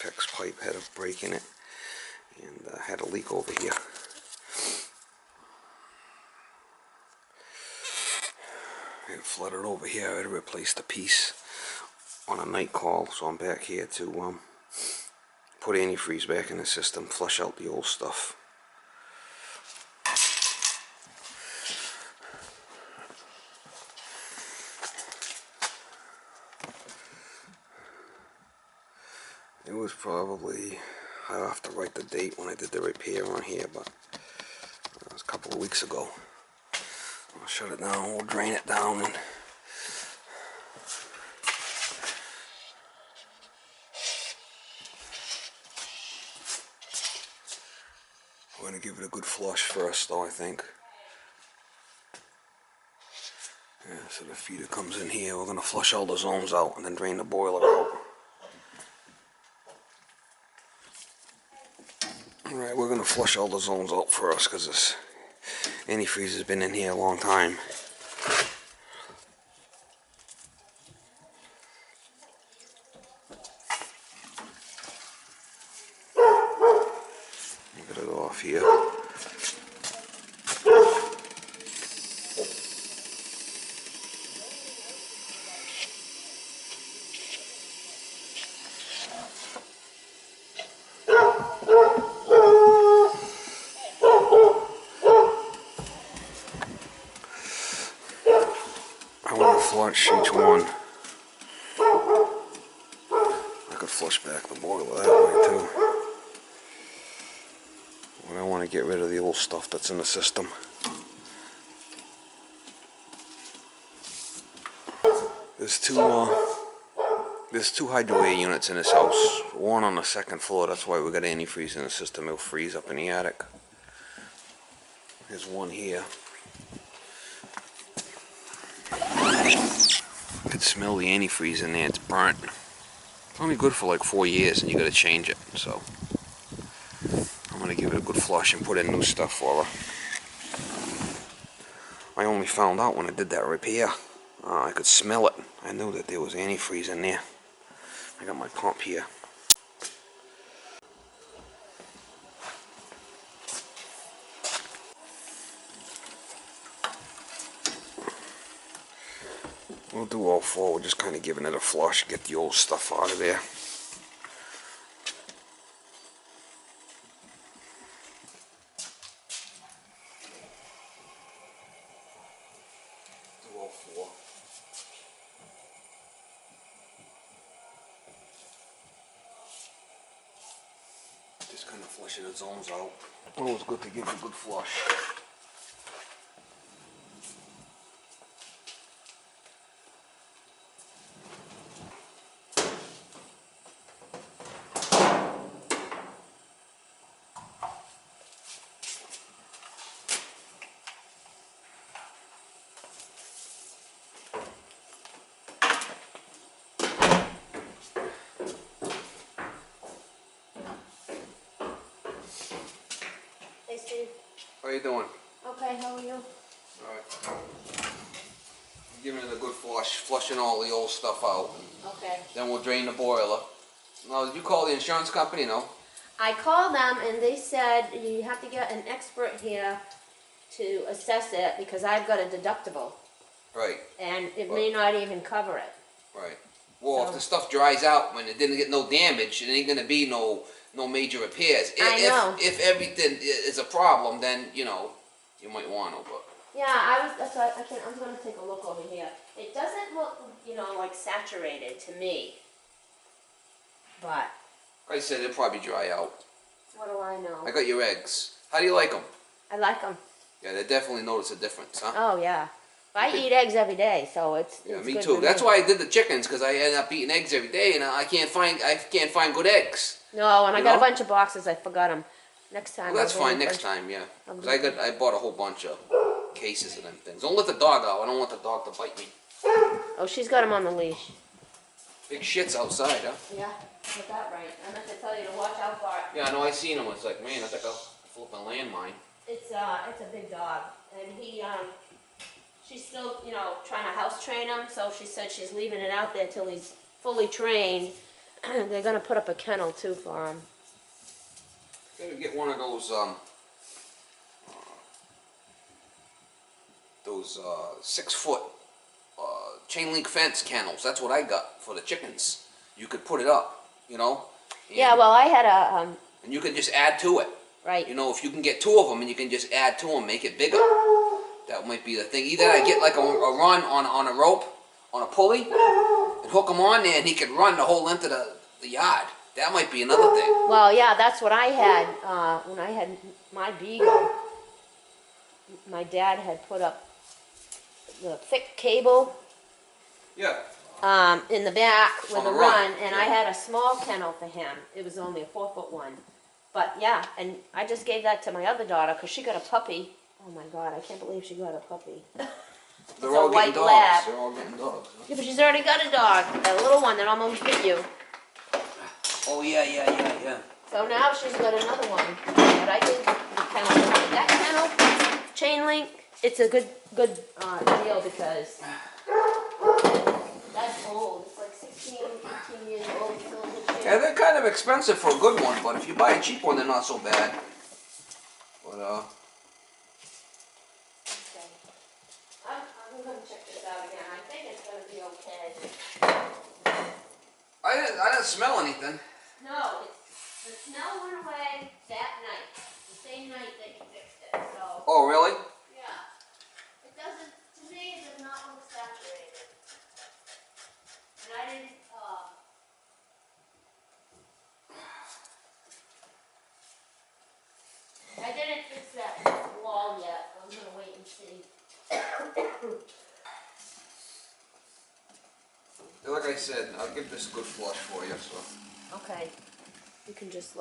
PEX pipe had a break in it and had a leak over here. It flooded over here. I had to replace the piece on a night call, so I'm back here to put antifreeze back in the system, flush out the old stuff. It was probably, I'll have to write the date when I did the repair on here, but it was a couple of weeks ago. I'll shut it down, we'll drain it down, and we're going to give it a good flush first though, I think. Yeah, so the feeder comes in here, we're going to flush all the zones out and then drain the boiler out. Alright, we're going to flush all the zones out first because this antifreeze has been in here a long time. Get it off here. I want to flush each one. I could flush back the boiler that way too. But I want to get rid of the old stuff that's in the system. There's two hydro air units in this house. One on the second floor. That's why we got antifreeze in the system. It'll freeze up in the attic. There's one here. You can smell the antifreeze in there. It's burnt. It's only good for like 4 years, and you got to change it. So I'm gonna give it a good flush and put in new stuff for her. I only found out when I did that repair. I could smell it. I knew that there was antifreeze in there. I got my pump here. We'll do all four. We're just kind of giving it a flush, get the old stuff out of there. Do all four. Just kind of flushing the zones out. Always good to give it a good flush. Hey Steve. How you doing? Okay, how are you? Alright. Giving it a good flush, flushing all the old stuff out. Okay. Then we'll drain the boiler. Now, did you call the insurance company? No? I called them and they said you have to get an expert here to assess it because I've got a deductible. Right. And it may not even cover it. Right. Well, if So- the stuff dries out when it didn't get no damage, it ain't gonna be no major repairs. I know. If everything is a problem, then you know you might want to. But Yeah, that's why I'm going to take a look over here. It doesn't look, like saturated to me. But like I said, it'll probably dry out. what do I know? I got your eggs. How do you like them? I like them. Yeah, they definitely notice a difference, huh? Oh, yeah. I eat eggs every day, so it's Me good too. for That's me. why I did the chickens, because I end up eating eggs every day, and I can't find good eggs. No, and I You got a know? bunch of boxes. I forgot them. Next time. Well, that's I'll go fine in next first. time, yeah. Because I bought a whole bunch of cases of them things. Don't let the dog out. I don't want the dog to bite me. Oh, she's got him on the leash. Big shit's outside, huh? Yeah, got that right. I meant to tell you to watch out for it. Yeah, I know. I seen him. It's like, man, that's like a flipping landmine. It's a big dog, and she's still, trying to house train him. So she said she's leaving it out there till he's fully trained, they're gonna put up a kennel too for him. Gotta get one of those 6-foot chain link fence kennels. That's what I got for the chickens. You could put it up, you know. Yeah, well, I had a and you can just add to it. right. You know, if you can get 2 of them and you can just add to them, make it bigger. That might be the thing. Either I get like a run on a rope, on a pulley, and hook him on there, and he could run the whole length of the yard. That might be another thing. Well, yeah, that's what I had when I had my beagle. My dad had put up the thick cable. Yeah. In the back with a run, and yeah. I had a small kennel for him. It was only a 4-foot one. But yeah, and I just gave that to my other daughter because she got a puppy. Oh my God, I can't believe she got a puppy. They're all getting dogs. Lab. They're all getting dogs. Huh? Yeah, but she's already got a dog, that little one that almost bit you. Oh yeah. So now she's got another one. But I think the kennel, that kennel, chain link, it's a good deal because that's old. It's like 16, 18 years old. Still in good shape. Yeah, they're kind of expensive for a good one, but if you buy a cheap one, they're not so bad. But Okay. I'm gonna check this out again. I think it's gonna be okay. I didn't smell anything. No, the smell went away that night. The same night that you fixed it. So Oh really? yeah. It doesn't, to me, it does not look saturated. And I didn't fix that wall yet. I'm gonna wait and see. Like I said, I'll give this a good flush for you. So. Okay. You can just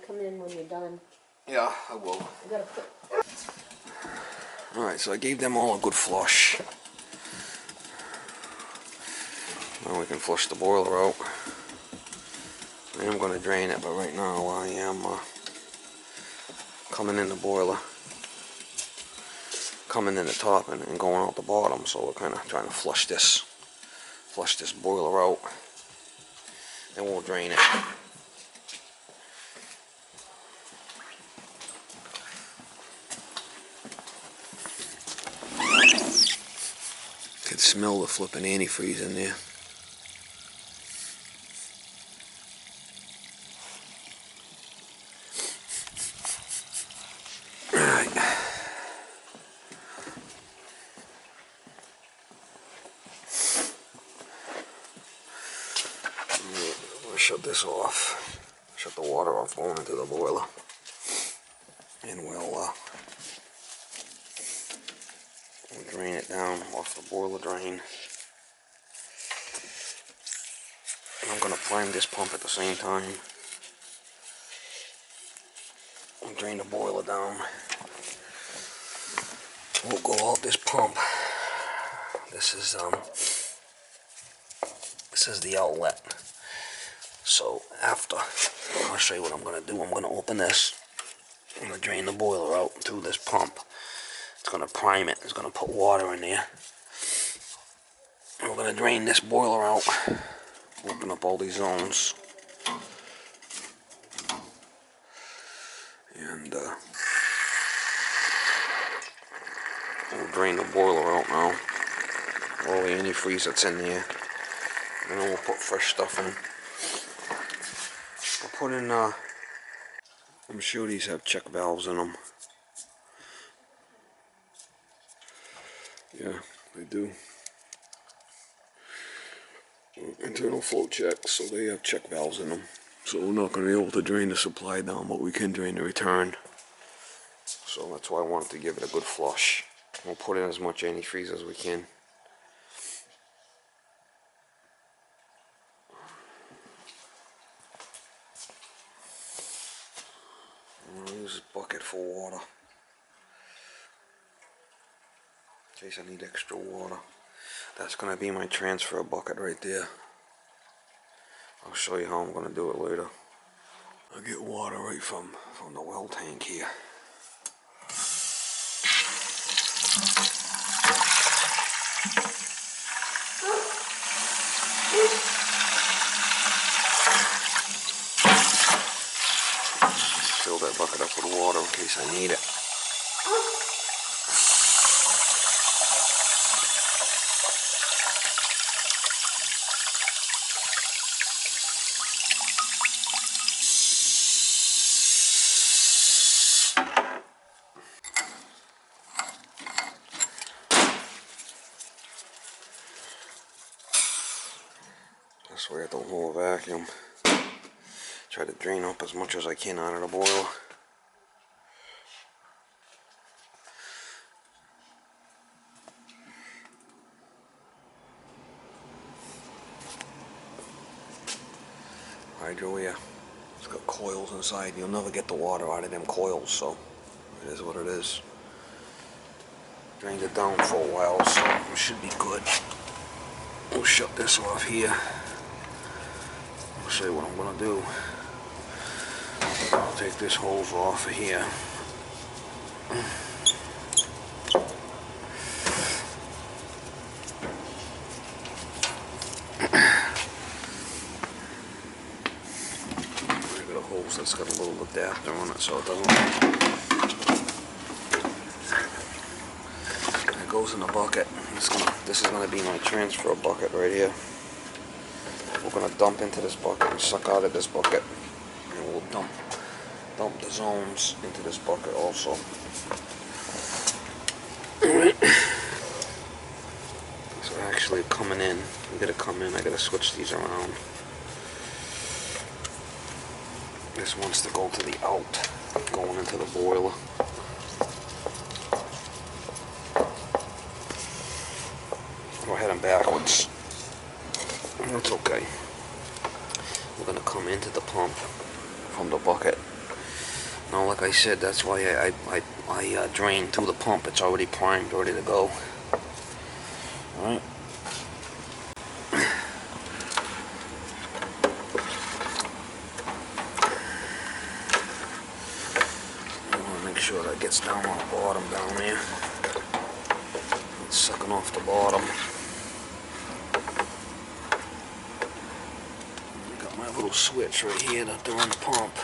come in when you're done. Yeah, I will. I gotta put. Alright, so I gave them all a good flush. Now we can flush the boiler out. I am going to drain it, but right now I am coming in the boiler, coming in the top and going out the bottom. So we're kind of trying to flush this boiler out, and we'll drain it. Can smell the flipping antifreeze in there. Shut this off. Shut the water off going into the boiler, and we'll drain it down off the boiler drain. And I'm gonna prime this pump at the same time. And drain the boiler down. We'll go out this pump. This is the outlet. So after, I'll show you what I'm going to do. I'm going to open this. I'm going to drain the boiler out through this pump. It's going to prime it. It's going to put water in there. And we're going to drain this boiler out. Open up all these zones. And we'll drain the boiler out now. All the antifreeze that's in there. And then we'll put fresh stuff in. I'll put in, I'm sure these have check valves in them. Yeah, they do. Internal flow checks, so they have check valves in them. So we're not going to be able to drain the supply down, but we can drain the return. So that's why I wanted to give it a good flush. We'll put in as much antifreeze as we can. I'll use a bucket for water. In case I need extra water. That's going to be my transfer bucket right there. I'll show you how I'm going to do it later. I get water right from the well tank here. bucket up with water in case I need it. This way I don't hold a vacuum. Try to drain up as much as I can out of the boiler. Hydro, it's got coils inside. You'll never get the water out of them coils, so it is what it is. Drained it down for a while, so it should be good. We'll shut this off here. I'll show you what I'm gonna do. I'll take this hose off of here. It's got a little adapter on it so it doesn't. It goes in the bucket. This is gonna be my transfer bucket right here. We're gonna dump into this bucket and suck out of this bucket, and we'll dump the zones into this bucket also. Alright. So actually coming in, we gotta come in. I gotta switch these around. This wants to go to the out, going into the boiler. We're heading backwards. That's okay. We're gonna come into the pump from the bucket. Now, like I said, that's why I drain through the pump. It's already primed, ready to go. All right. Sure that gets down on the bottom down there. It's sucking off the bottom. I got my little switch right here to run the pump.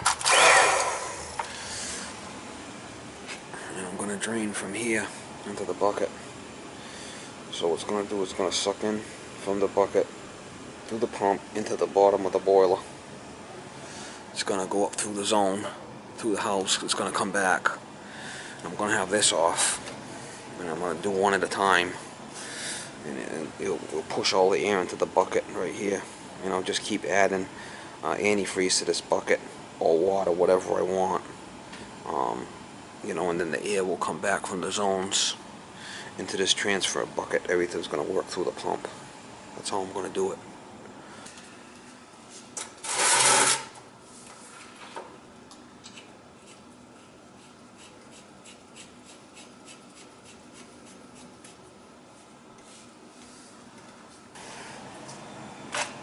And I'm gonna drain from here into the bucket. So what it's gonna do is it's gonna suck in from the bucket through the pump into the bottom of the boiler. It's gonna go up through the zone, through the house. It's gonna come back. I'm going to have this off, and I'm going to do one at a time, and it'll push all the air into the bucket right here, and I'll just keep adding antifreeze to this bucket, or water, whatever I want, you know, and then the air will come back from the zones into this transfer bucket. Everything's going to work through the pump. That's how I'm going to do it.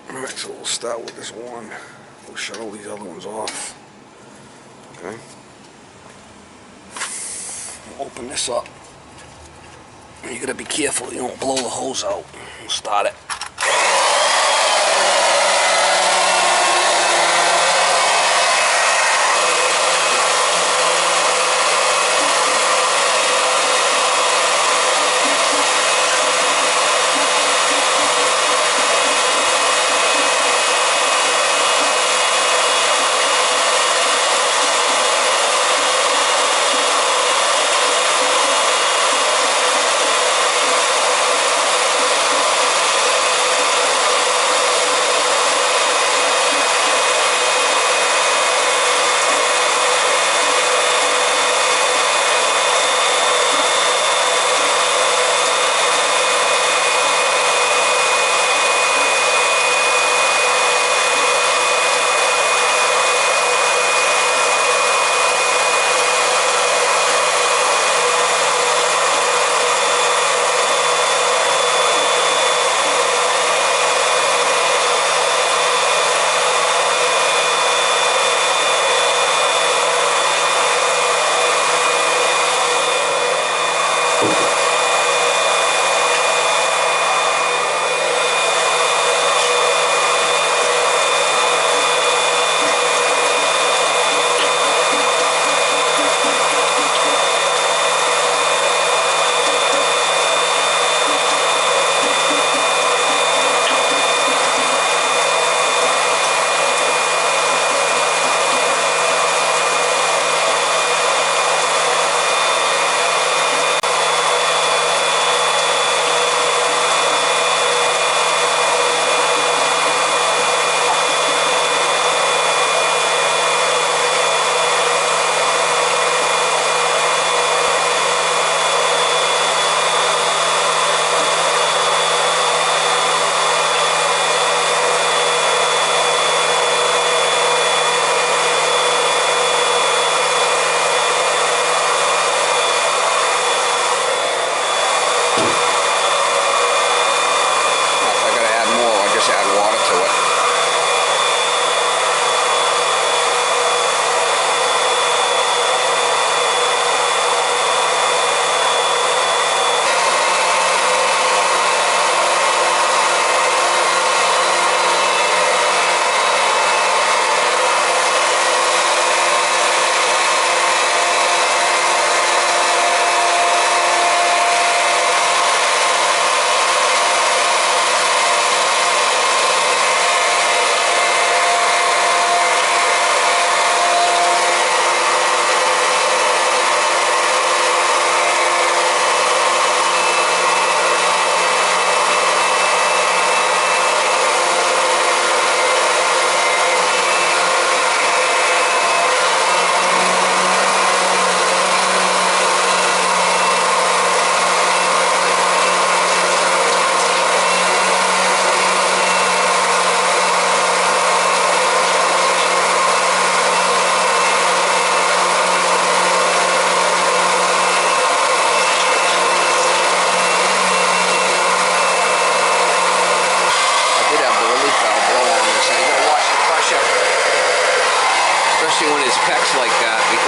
Alright, so we'll start with this one. We'll shut all these other ones off. Okay. We'll open this up. You gotta be careful you don't blow the hose out. We'll start it.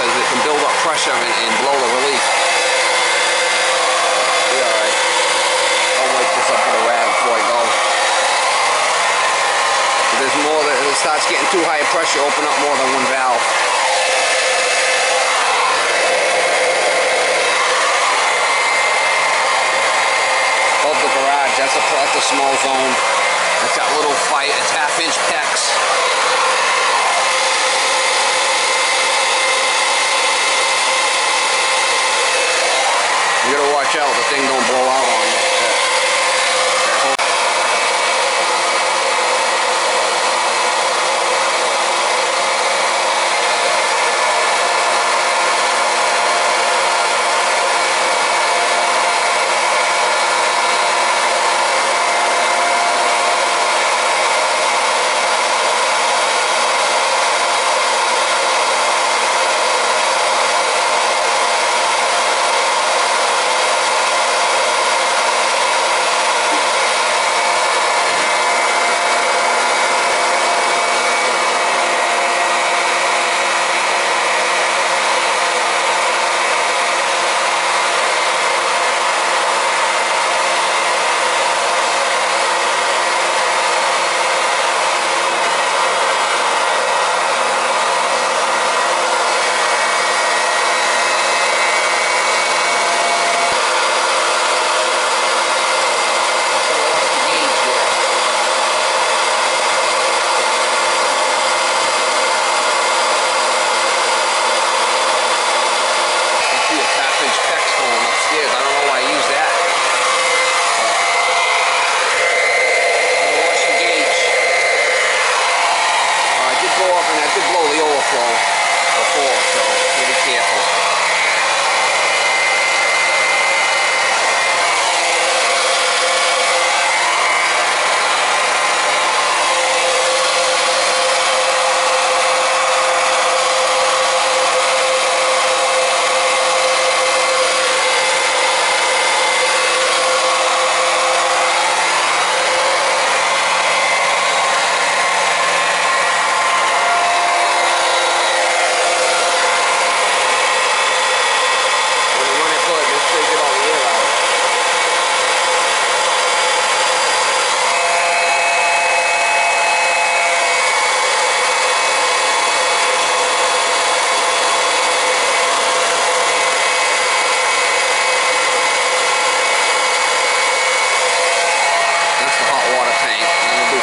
because it can build up pressure and blow the relief. Be alright. I'll wipe this up with a rag before I go. If there's more that it starts getting too high pressure, open up more than one valve. Above the garage, that's a small zone. It's got little fight, it's 1/2-inch pecks. You gotta watch out, the thing don't blow out on you.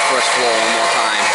First floor one more time.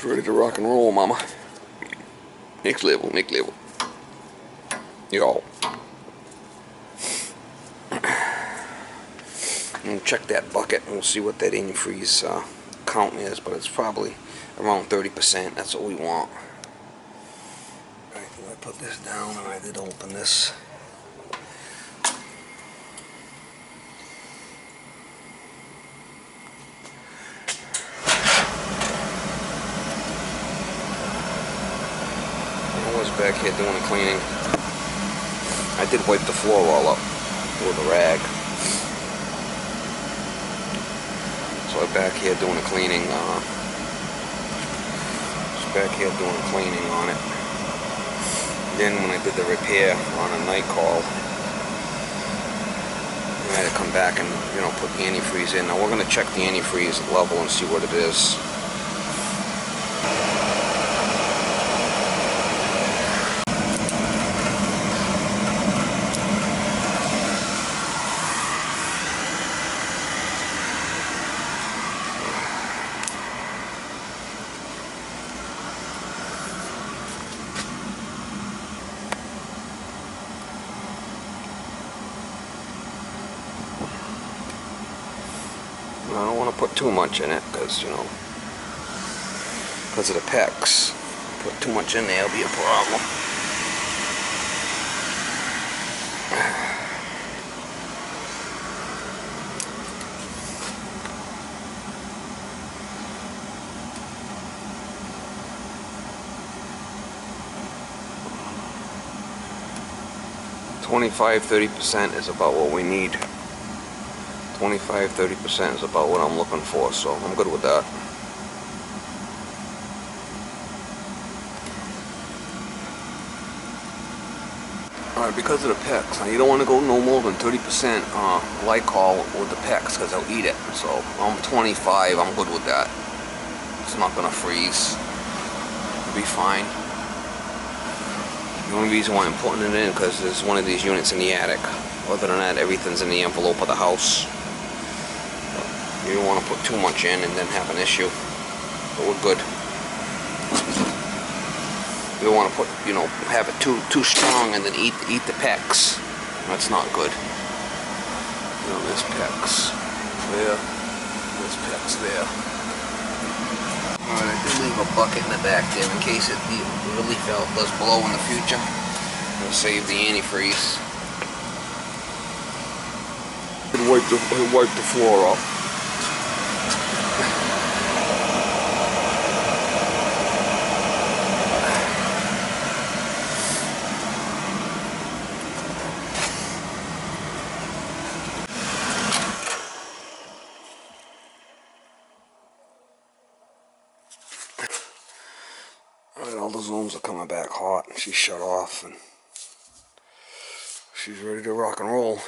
Ready to rock and roll, mama. Next level, next level. Y'all. We'll check that bucket and we'll see what that antifreeze count is, but it's probably around 30%. That's what we want. Alright, I put this down and I did open this. Back here doing the cleaning. I did wipe the floor all up with a rag. So I'm back here doing the cleaning. Just back here doing the cleaning on it. Then when I did the repair on a night call, I had to come back and put the antifreeze in. Now we're going to check the antifreeze level and see what it is. put too much in it, because, you know, because of the pecs. Put too much in there, it'll be a problem. (25–30% is about what we need. 25–30% is about what I'm looking for, so I'm good with that. Alright, because of the pecs, now you don't want to go no more than 30% glycol with the pecs, because they'll eat it. So I'm 25, I'm good with that. It's not going to freeze. It'll be fine. The only reason why I'm putting it in, because there's one of these units in the attic. Other than that, everything's in the envelope of the house. You don't want to put too much in and then have an issue. But we're good. You don't want to put, you know, have it too strong and then eat the pecs. That's not good. You know, there's pecs there. There's pecs there. Alright, I did leave a bucket in the back there in case it really does blow in the future. It'll save the antifreeze. Wipe the floor up. Alright, all the zooms are coming back hot, and she's shut off, and she's ready to rock and roll.